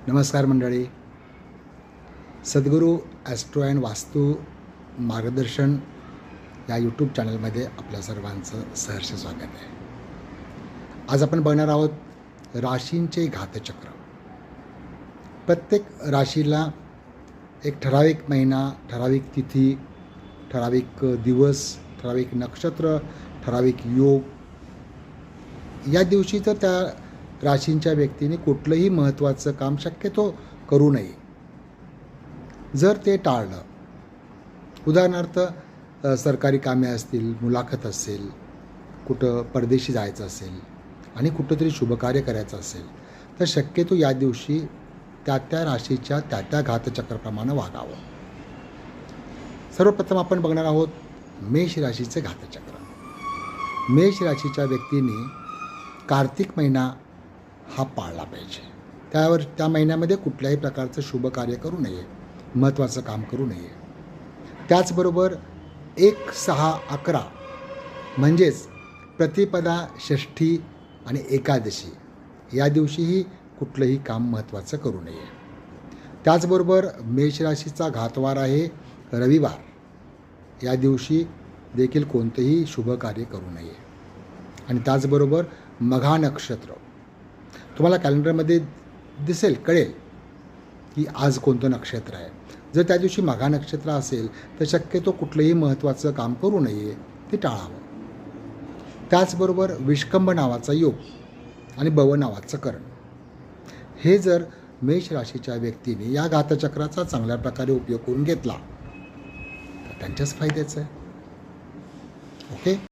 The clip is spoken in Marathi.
नमस्कार मंडळी. सद्गुरू ॲस्ट्रो अँड वास्तू मार्गदर्शन या यूट्यूब चॅनलमध्ये आपल्या सर्वांचं सहर्ष स्वागत आहे. आज आपण बघणार आहोत राशींचे घातचक्र. प्रत्येक राशीला एक ठराविक महिना, ठराविक तिथी, ठराविक दिवस, ठराविक नक्षत्र, ठराविक योग. या दिवशी तर त्या राशींच्या व्यक्तीने कुठलंही महत्त्वाचं काम शक्यतो करू नये. जर ते टाळलं, उदाहरणार्थ सरकारी कामे असतील, मुलाखत असेल, कुठं परदेशी जायचं असेल आणि कुठंतरी शुभकार्य करायचं असेल, तर शक्यतो या दिवशी त्या राशीच्या त्या घातचक्राप्रमाणे वागावं. सर्वप्रथम आपण बघणार आहोत मेष राशीचे घातचक्र. मेष राशीच्या व्यक्तीने कार्तिक महिना हा पाळला पाहिजे. त्या महिन्यामध्ये कुठल्याही प्रकारचं शुभ कार्य करू नये, महत्त्वाचं काम करू नये. त्याचबरोबर 1, 6, 11 म्हणजेच प्रतिपदा, षष्ठी आणि एकादशी या दिवशीही कुठलंही काम महत्त्वाचं करू नये. त्याचबरोबर मेष राशीचा घातवार आहे रविवार. या दिवशी देखील कोणतेही शुभ कार्य करू नये. आणि त्याचबरोबर मघा नक्षत्र, तुम्हाला कॅलेंडरमध्ये कळेल की आज कोणतं नक्षत्र आहे. जर त्या दिवशी मघा नक्षत्र असेल तर शक्यतो कुठलंही महत्त्वाचं काम करू नये, ते टाळावं. त्याचबरोबर विष्कंभ नावाचा योग आणि बव नावाचं करण, हे जर मेष राशीच्या व्यक्तीने या घातचक्राचा चांगल्या प्रकारे उपयोग करून घेतला तर त्यांच्याच फायद्याचं आहे. ओके.